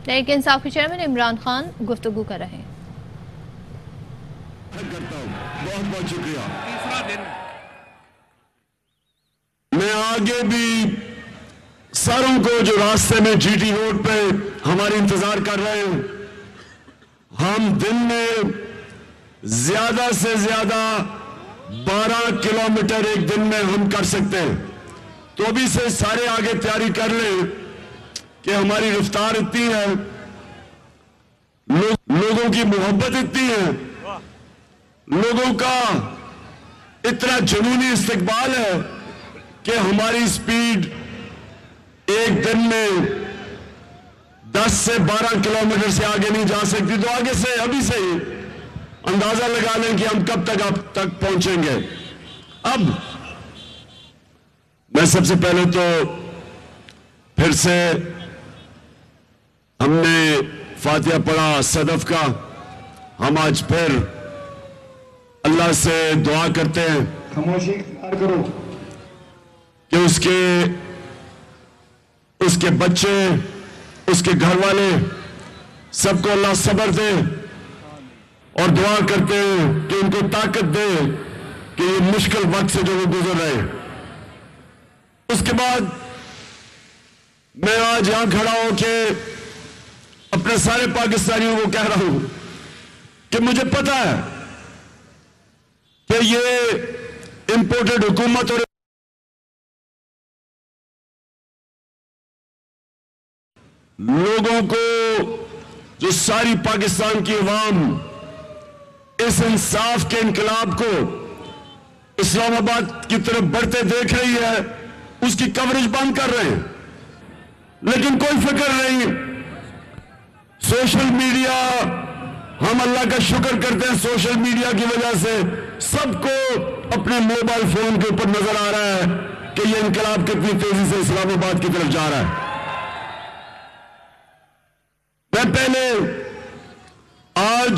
तहरीक इंसाफ के चेयरमैन इमरान खान गुफ्तगू कर रहे हैं। बहुत बहुत शुक्रिया। तीसरा दिन मैं आगे भी सारों को जो रास्ते में जीटी रोड पे हमारे इंतजार कर रहे हैं, हम दिन में ज्यादा से ज्यादा 12 किलोमीटर एक दिन में हम कर सकते हैं। तो अभी से सारे आगे तैयारी कर लें कि हमारी रफ्तार इतनी है, लोगों की मोहब्बत इतनी है, लोगों का इतना जुनूनी इस्तकबाल है कि हमारी स्पीड एक दिन में 10 से 12 किलोमीटर से आगे नहीं जा सकती। तो आगे से अभी से ही अंदाजा लगा लें कि हम कब तक आप तक पहुंचेंगे। अब मैं सबसे पहले तो फिर से हमने फातिहा पढ़ा सदफ का, हम आज फिर अल्लाह से दुआ करते हैं, खामोशी इख्तियार करो, कि उसके बच्चे, उसके घर वाले सबको अल्लाह सब्र दे, और दुआ करते हैं कि उनको ताकत दे कि ये मुश्किल वक्त से जो वो गुजर रहे। उसके बाद मैं आज यहां खड़ा होके अपने सारे पाकिस्तानियों को कह रहा हूं कि मुझे पता है कि ये इंपोर्टेड हुकूमत और लोगों को, जो सारी पाकिस्तान की अवाम इस इंसाफ के इनकलाब को इस्लामाबाद की तरफ बढ़ते देख रही है, उसकी कवरेज बंद कर रहे हैं। लेकिन कोई फिक्र नहीं, सोशल मीडिया, हम अल्लाह का शुक्र करते हैं, सोशल मीडिया की वजह से सबको अपने मोबाइल फोन के ऊपर नजर आ रहा है कि यह इनकलाब कितनी तेजी से इस्लामाबाद की तरफ जा रहा है। मैं पहले आज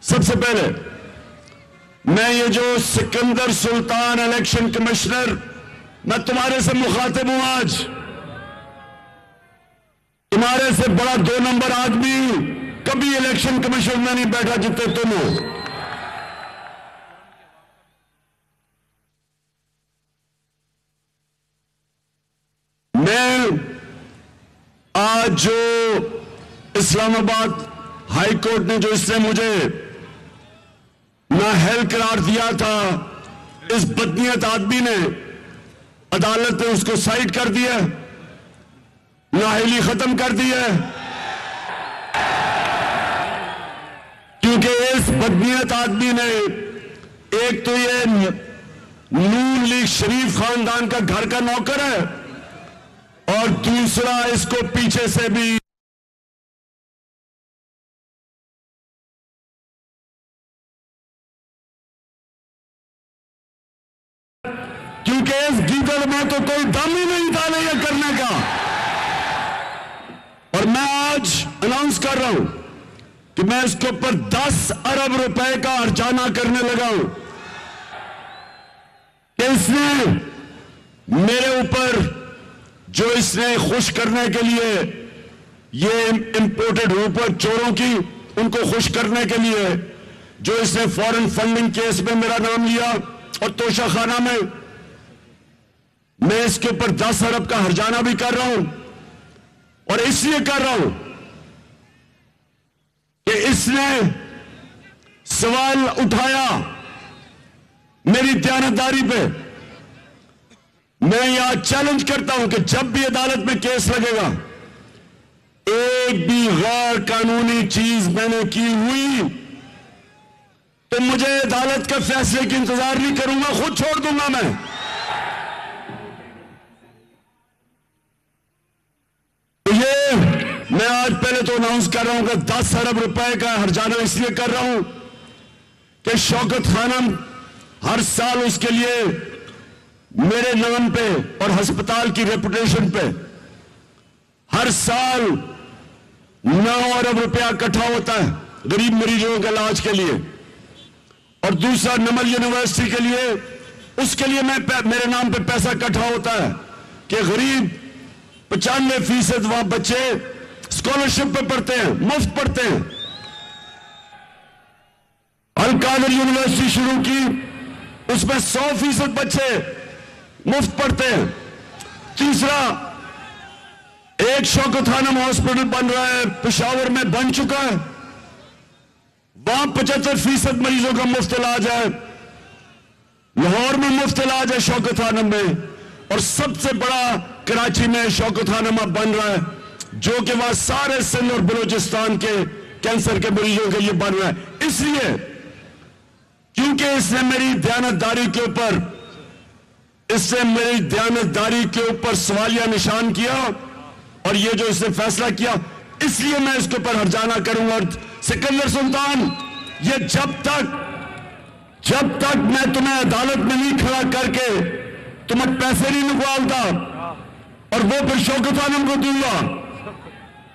सबसे पहले मैं ये जो सिकंदर सुल्तान इलेक्शन कमिश्नर, मैं तुम्हारे से मुखातिब हूं आज। तुम्हारे से बड़ा 2 नंबर आदमी कभी इलेक्शन कमीशन में नहीं बैठा जितने तुम हो। मैं आज जो इस्लामाबाद हाई कोर्ट ने जो इसने मुझे नाअहल करार दिया था, इस बदनीयत आदमी ने, अदालत ने उसको साइड कर दिया, नाअहली खत्म कर दी है, क्योंकि इस बदनीयत आदमी ने एक तो ये नून लीग शरीफ खानदान का घर का नौकर है, और दूसरा इसको पीछे से भी क्योंकि इस गीदड़ में तो कोई दम ही नहीं था ये करने का। और मैं आज अनाउंस कर रहा हूं कि मैं इसके ऊपर 10 अरब रुपए का हर्जाना करने लगा हूं कि इसने मेरे ऊपर, जो इसने खुश करने के लिए, ये इंपोर्टेड ऊपर चोरों की, उनको खुश करने के लिए जो इसने फॉरेन फंडिंग केस में मेरा नाम लिया और तोशाखाना में, मैं इसके ऊपर 10 अरब का हर्जाना भी कर रहा हूं। और इसलिए कर रहा हूं कि इसने सवाल उठाया मेरी दयानतदारी पे। मैं यहां चैलेंज करता हूं कि जब भी अदालत में केस लगेगा, एक भी गैर कानूनी चीज मैंने की हुई तो मुझे अदालत के फैसले की इंतजार नहीं करूंगा, खुद छोड़ दूंगा मैं। तो ये मैं आज पहले तो अनाउंस कर रहा हूं कि 10 अरब रुपए का हर्जाना इसलिए कर रहा हूं कि शौकत खानम हर साल उसके लिए मेरे नाम पे और अस्पताल की रेपुटेशन पे हर साल 9 अरब रुपया इकट्ठा होता है गरीब मरीजों के इलाज के लिए। और दूसरा, नमल यूनिवर्सिटी के लिए, उसके लिए मेरे नाम पे पैसा इकट्ठा होता है कि गरीब 95% वहां बच्चे स्कॉलरशिप पे पढ़ते हैं, मुफ्त पढ़ते हैं। अल कादर यूनिवर्सिटी शुरू की, उसमें 100% बच्चे मुफ्त पढ़ते हैं। तीसरा, एक शौकत खानम हॉस्पिटल बन रहा है, पेशावर में बन चुका है, वहां 75% मरीजों का मुफ्त इलाज है। लाहौर में मुफ्त इलाज है शौकत खानम में, और सबसे बड़ा कराची में शौकत खानम अब बन रहा है, जो कि वहां सारे सिंध और बलूचिस्तान के कैंसर के मरीजों के लिए बन रहा है। इसलिए क्योंकि इसने मेरी दयानतदारी के ऊपर सवालिया निशान किया, और ये जो इसने फैसला किया, इसलिए मैं इसके ऊपर हर्जाना करूंगा। और सिकंदर सुल्तान, ये जब तक मैं तुम्हें अदालत में नहीं खड़ा करके तुम्हें पैसे नहीं निकालता, और वो फिर शौकत खानम को दूंगा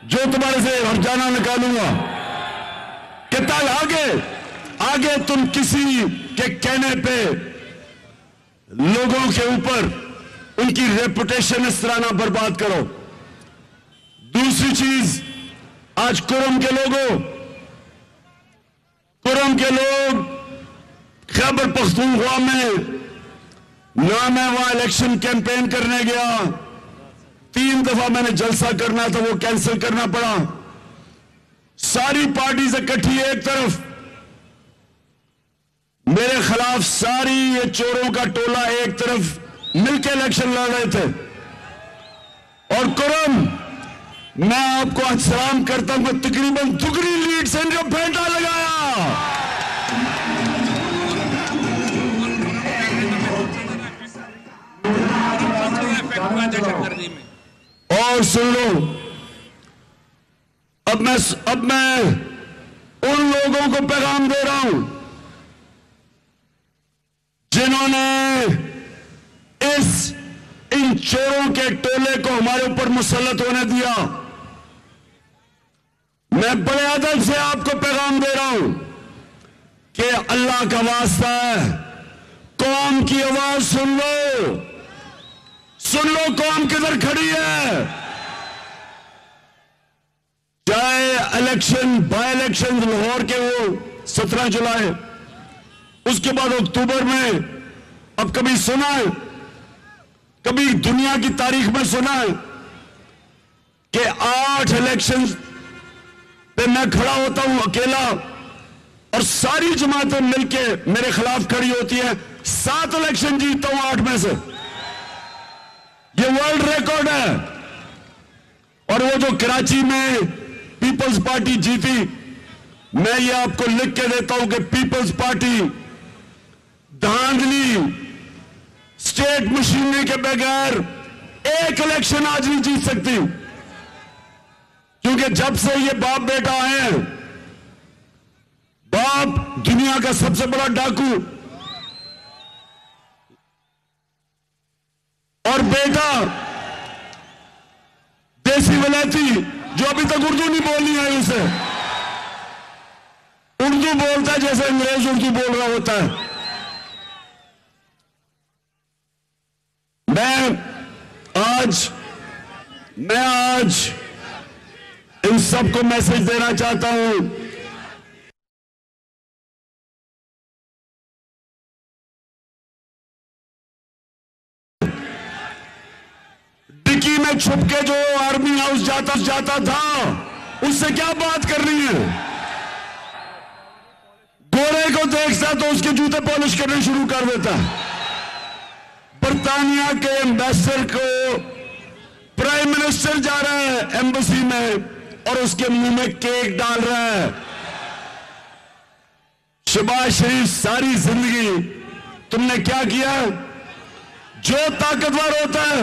जो तुम्हारे से हर्जाना निकालूंगा, कि तक आगे तुम किसी के कहने पे लोगों के ऊपर उनकी रेपुटेशन इस तरह ना बर्बाद करो। दूसरी चीज, आज कुरम के लोग खैबर पख्तूनख्वा में ना, मैं वहां इलेक्शन कैंपेन करने गया, 3 दफा मैंने जलसा करना था, वो कैंसिल करना पड़ा। सारी पार्टी इकट्ठी एक तरफ, मेरे खिलाफ सारी ये चोरों का टोला एक तरफ मिलकर इलेक्शन लड़ रहे थे। और कुरम, मैं आपको आज सलाम करता हूं, तकरीबन दुगनी लीड से इनको फेंटा लगाया। और सुन लो, अब मैं उन लोगों को पैगाम दे रहा हूं जिन्होंने इन चोरों के टोले को हमारे ऊपर मुसल्लत होने दिया। मैं बड़े अदब से आपको पैगाम दे रहा हूं कि अल्लाह का वास्ता है, कौम की आवाज सुन लो कौम किधर खड़ी है। चाहे बाई इलेक्शन लाहौर के वो 17 जुलाई, उसके बाद अक्टूबर में, अब कभी सुना है, कभी दुनिया की तारीख में सुना है कि 8 इलेक्शन पे मैं खड़ा होता हूं अकेला, और सारी जमातें मिलके मेरे खिलाफ खड़ी होती है, 7 इलेक्शन जीतता हूं 8 में से। ये वर्ल्ड रिकॉर्ड है। और वो जो कराची में पीपल्स पार्टी जीती, मैं ये आपको लिख के देता हूं कि पीपल्स पार्टी धांधली स्टेट मशीनरी के बगैर एक इलेक्शन आज नहीं जीत सकती, क्योंकि जब से ये बाप बेटा आए हैं, बाप दुनिया का सबसे बड़ा डाकू और बेटा देसी वलैती, जो अभी तक उर्दू नहीं बोलनी है, उसे उर्दू बोलता है जैसे अंग्रेज उर्दू बोल रहा होता है। मैं आज इन सबको मैसेज देना चाहता हूं, डिक्की में छुप के जो आर्मी हाउस जाता था, उससे क्या बात करनी है। गोरे को देखता तो उसके जूते पॉलिश करने शुरू कर देता। बर्तानिया के एम्बेसडर को प्राइम मिनिस्टर जा रहा है एम्बेसी में और उसके मुंह में केक डाल रहा है। शहबाज शरीफ, सारी जिंदगी तुमने क्या किया? जो ताकतवर होता है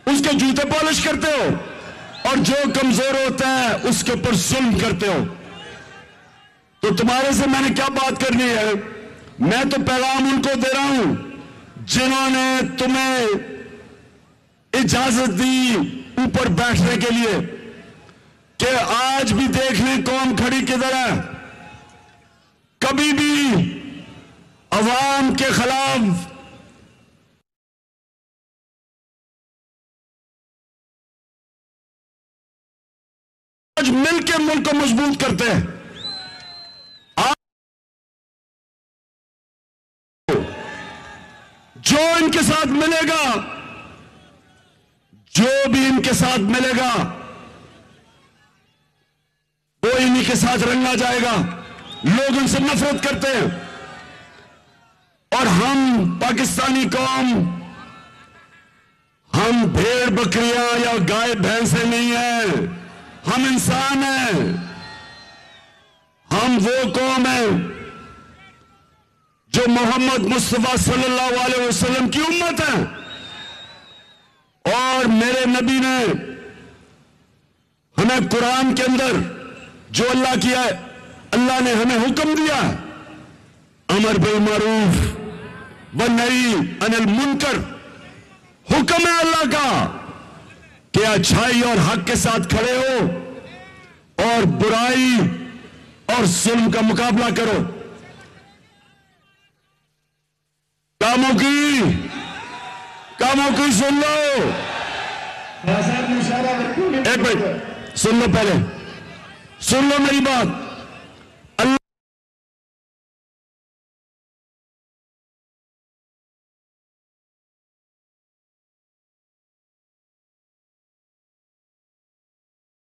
उसके जूते पॉलिश करते हो, और जो कमजोर होता है उसके ऊपर जुल्म करते हो। तो तुम्हारे से मैंने क्या बात करनी है? मैं तो पैगाम उनको दे रहा हूं जिन्होंने तुम्हें इजाजत दी ऊपर बैठने के लिए, कि आज भी देख लें कौम खड़ी किधर है। कभी भी अवाम के खिलाफ आज मिलकर मुल्क को मजबूत करते हैं। जो इनके साथ मिलेगा, जो भी इनके साथ मिलेगा, वो इन्हीं के साथ रंगा जाएगा। लोग उनसे नफरत करते हैं और हम पाकिस्तानी कौम, हम भेड़ बकरियां या गाय भैंसे नहीं हैं, हम इंसान हैं। हम वो कौम है जो मोहम्मद मुस्तफा सल्लल्लाहु अलैहि वसल्लम की उम्मत है। और मेरे नबी ने हमें कुरान के अंदर जो अल्लाह किया है, अल्लाह ने हमें हुक्म दिया है, अमर बिल मारूफ व नही अनिल मुनकर। हुक्म है अल्लाह का कि अच्छाई और हक के साथ खड़े हो और बुराई और जुल्म का मुकाबला करो। कामों की सुन लो। एक मिनट सुन लो, पहले सुन लो मेरी बात। अल्लाह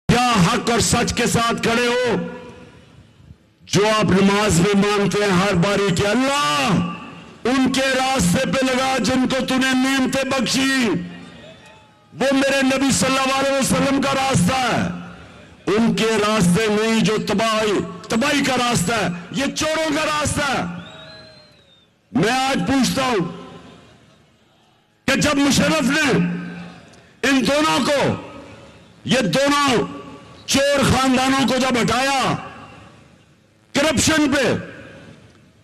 क्या हक और सच के साथ खड़े हो, जो आप नमाज में मानते हैं हर बारी के अल्लाह उनके रास्ते पे लगा जिनको तूने नेमतें बख्शी। वो मेरे नबी सल्लल्लाहु अलैहि वसल्लम का रास्ता है, उनके रास्ते नहीं जो तबाही का रास्ता है, ये चोरों का रास्ता है। मैं आज पूछता हूं कि जब मुशर्रफ ने इन दोनों को, ये दोनों चोर खानदानों को जब हटाया करप्शन पे,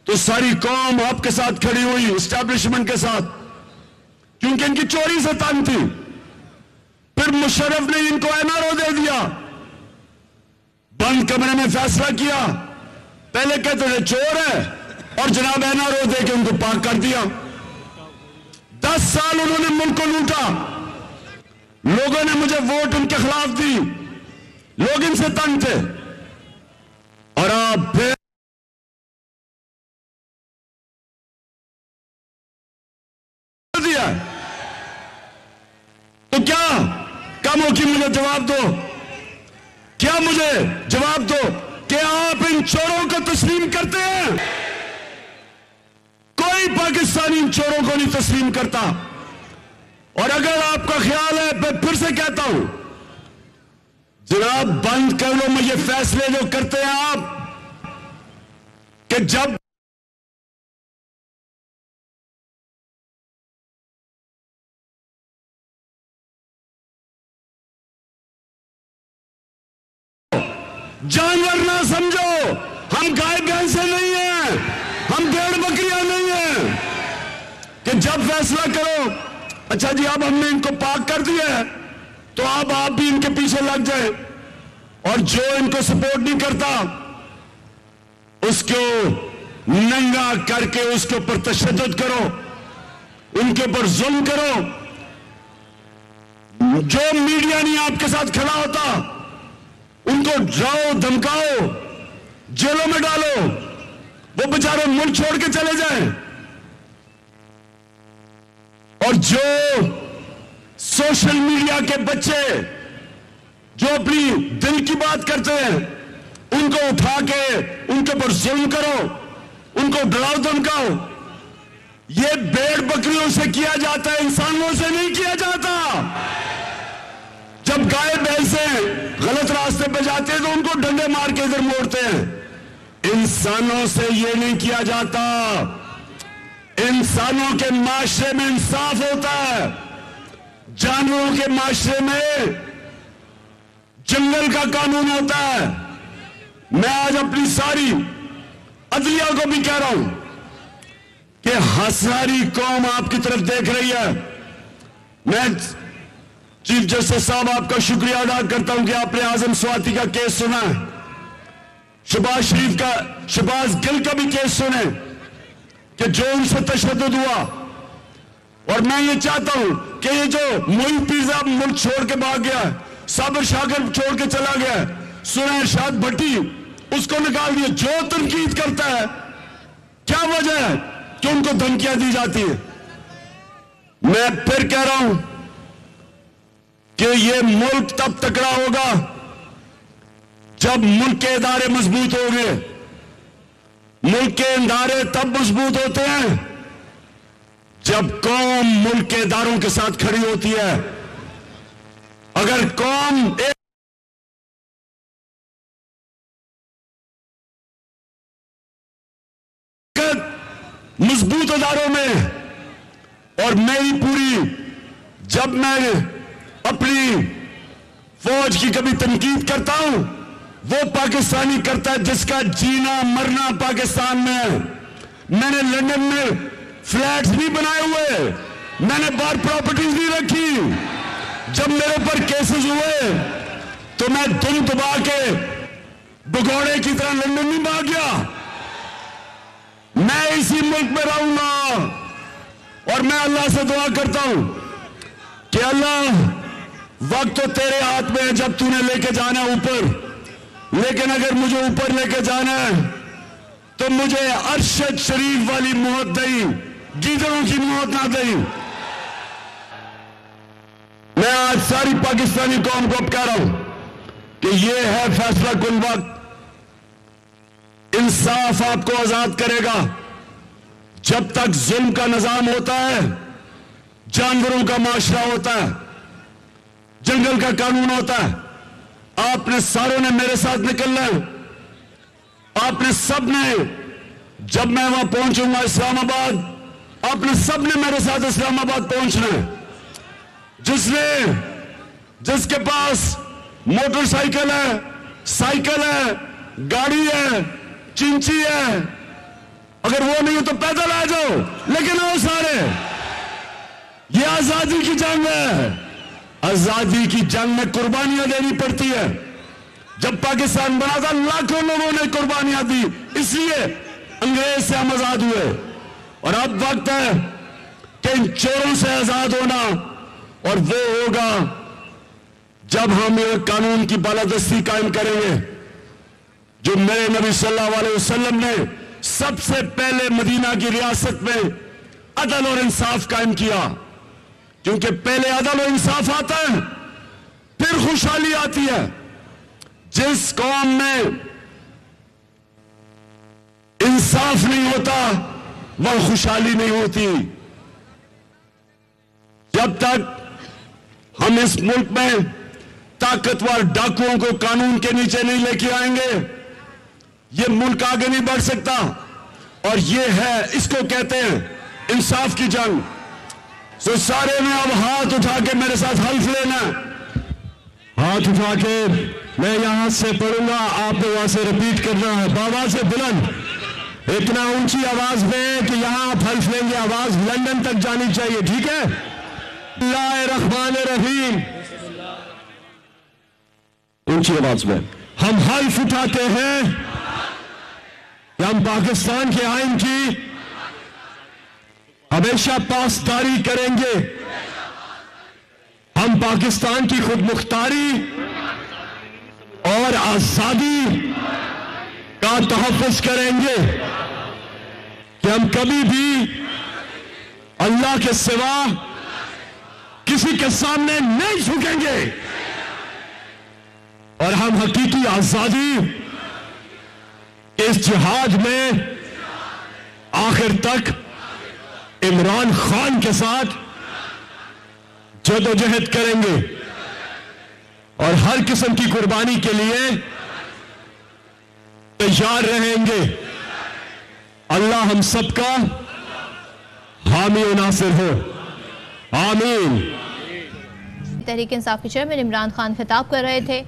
तो सारी कौम आपके साथ खड़ी हुई, एस्टैब्लिशमेंट के साथ, क्योंकि इनकी चोरी से तंग थी। फिर मुशर्रफ ने इनको एनआरओ दे दिया, बंद कमरे में फैसला किया। पहले कहते थे चोर है और जनाब एनआरओ दे के उनको पाक कर दिया। 10 साल उन्होंने मुल्क को लूटा। लोगों ने मुझे वोट उनके खिलाफ दी, लोग इनसे तंग थे, और आप फिर दिया। तो क्या कामों की मुझे जवाब दो, क्या मुझे जवाब दो कि आप इन चोरों को तस्लीम करते हैं? कोई पाकिस्तानी इन चोरों को नहीं तस्लीम करता। और अगर आपका ख्याल है, मैं फिर से कहता हूं, जनाब बंद कर लो। मैं ये फैसले जो करते हैं आप कि जब जानवर ना समझो, हम गाय भैंसे नहीं हैं, हम भेड़ बकरियां नहीं हैं, कि जब फैसला करो अच्छा जी अब हमने इनको पाक कर दिया है तो अब आप भी इनके पीछे लग जाए, और जो इनको सपोर्ट नहीं करता उसको नंगा करके उसके ऊपर तशद्दुद करो, उनके ऊपर जुल्म करो। जो मीडिया नहीं आपके साथ खड़ा होता उनको डराओ, धमकाओ, जेलों में डालो, वो बेचारे मुल्क छोड़ के चले जाएं। और जो सोशल मीडिया के बच्चे जो अपनी दिल की बात करते हैं उनको उठा के उनके ऊपर जुल्म करो, उनको डराओ धमकाओ। ये भेड़ बकरियों से किया जाता है, इंसानों से नहीं किया जाता। जब गाय भैंसे गलत रास्ते पे जाते हैं तो उनको डंडे मार के इधर मोड़ते हैं। इंसानों से ये नहीं किया जाता। इंसानों के माशरे में इंसाफ होता है, जानवरों के माशरे में जंगल का कानून होता है। मैं आज अपनी सारी अदलिया को भी कह रहा हूं कि सारी कौम आपकी तरफ देख रही है। मैं चीफ जस्टिस साहब आपका शुक्रिया अदा करता हूं कि आपने आजम स्वाति का केस सुना है, शहबाज गिल का भी केस सुने कि जो उनसे तशद्दुद हुआ। और मैं ये चाहता हूं कि ये जो मोइन पिज़्ज़ा मुल्क छोड़ के भाग गया, साबिर शाकिर छोड़ के चला गया, सुना इरशाद भट्टी, उसको निकाल दिया। जो तनकीद करता है, क्या वजह है कि उनको धमकियां दी जाती है? मैं फिर कह रहा हूं कि यह मुल्क तब तकड़ा होगा जब मुल्क के इदारे मजबूत होंगे। मुल्क के इदारे तब मजबूत होते हैं जब कौम मुल्क के इदारों के साथ खड़ी होती है। अगर कौम एक मजबूत इदारों में, और मेरी पूरी, जब मैं अपनी फौज की कभी तनकीद करता हूं, वो पाकिस्तानी करता है जिसका जीना मरना पाकिस्तान में है। मैंने लंदन में फ्लैट्स नहीं बनाए हुए, मैंने बाहर प्रॉपर्टीज नहीं रखी। जब मेरे ऊपर केसेस हुए तो मैं दुम दबा के भगोड़े की तरह लंदन नहीं भाग गया। मैं इसी मुल्क में रहूंगा, और मैं अल्लाह से दुआ करता हूं कि अल्लाह, वक्त तो तेरे हाथ में है जब तूने लेके जाना है ऊपर, लेकिन अगर मुझे ऊपर लेके जाना है तो मुझे अरशद शरीफ वाली मौत दई, गीदड़ों की मौत ना दई। मैं आज सारी पाकिस्तानी कौम को अब कह रहा हूं कि यह है फैसला कुन वक्त। इंसाफ आपको आजाद करेगा। जब तक जुल्म का निजाम होता है, जानवरों का माशरा होता है, जंगल का कानून होता है, आपने सारों ने मेरे साथ निकलना है। आपने सब ने, जब मैं वहां पहुंचूंगा इस्लामाबाद, आपने सब ने मेरे साथ इस्लामाबाद पहुंचना है। जिसके पास मोटरसाइकिल है, साइकिल है, गाड़ी है, चिंची है, अगर वो नहीं हो तो पैदल आ जाओ, लेकिन आओ सारे। ये आजादी की जंग है। आजादी की जंग में कुर्बानियां देनी पड़ती है। जब पाकिस्तान बना था, लाखों लोगों ने कुर्बानियां दी, इसलिए अंग्रेज से हम आजाद हुए। और अब वक्त है कि इन चोरों से आजाद होना, और वो होगा जब हम ये कानून की बालादस्ती कायम करेंगे जो मेरे नबी सल्लल्लाहु अलैहि वसल्लम ने सबसे पहले मदीना की रियासत में अदल और इंसाफ कायम किया। क्योंकि पहले अदल और इंसाफ आता है, फिर खुशहाली आती है। जिस कौम में इंसाफ नहीं होता, वह खुशहाली नहीं होती। जब तक हम इस मुल्क में ताकतवर डाकुओं को कानून के नीचे नहीं लेके आएंगे, ये मुल्क आगे नहीं बढ़ सकता। और ये है, इसको कहते हैं इंसाफ की जंग। तो सारे ने अब हाथ उठा के मेरे साथ हल्फ लेना। हाथ उठा के मैं यहां से पढ़ूंगा, आपने वहां से रिपीट करना है, बाबा से बुलंद, इतना ऊंची आवाज में कि यहां आप हल्फ लेंगे, आवाज लंदन तक जानी चाहिए, ठीक है? बिस्मिल्लाहिर्रहमानिर्रहीम, ऊंची आवाज में हम हल्फ उठाते हैं कि हम पाकिस्तान के आइन की हमेशा पासदारी करेंगे। हम पाकिस्तान की खुद मुख्तारी और आजादी का तहफ़्फ़ुज़ करेंगे कि हम कभी भी अल्लाह के सिवा किसी के सामने नहीं झुकेंगे, और हम हकीकी आजादी इस जिहाद में आखिर तक इमरान खान के साथ जदोजहद करेंगे और हर किस्म की कुर्बानी के लिए तैयार रहेंगे। अल्लाह हम सबका हामी और नासिर हो, आमीन। तहरीक इंसाफ के चेयरमैन इमरान खान खिताब कर रहे थे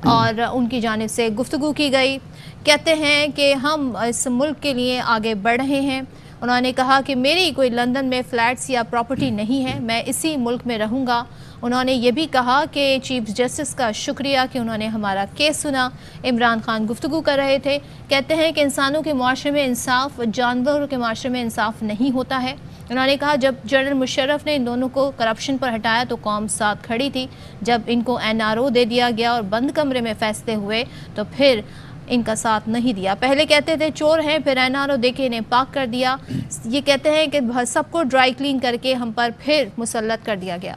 और उनकी जानिब से गुफ्तगू की गई। कहते हैं कि हम इस मुल्क के लिए आगे बढ़ रहे हैं। उन्होंने कहा कि मेरी कोई लंदन में फ़्लैट्स या प्रॉपर्टी नहीं है, मैं इसी मुल्क में रहूँगा। उन्होंने ये भी कहा कि चीफ जस्टिस का शुक्रिया कि उन्होंने हमारा केस सुना। इमरान खान गुफ्तगू कर रहे थे। कहते हैं कि इंसानों के माशरे में इंसाफ, जानवरों के माशरे में इंसाफ नहीं होता है। उन्होंने कहा जब जनरल मुशर्रफ ने इन दोनों को करप्शन पर हटाया तो कौम साथ खड़ी थी, जब इनको NRO दे दिया गया और बंद कमरे में फैसले हुए तो फिर इनका साथ नहीं दिया। पहले कहते थे चोर हैं, फिर NRO देके इन्हें पाक कर दिया। ये कहते हैं कि सबको ड्राई क्लीन करके हम पर फिर मुसल्लत कर दिया गया।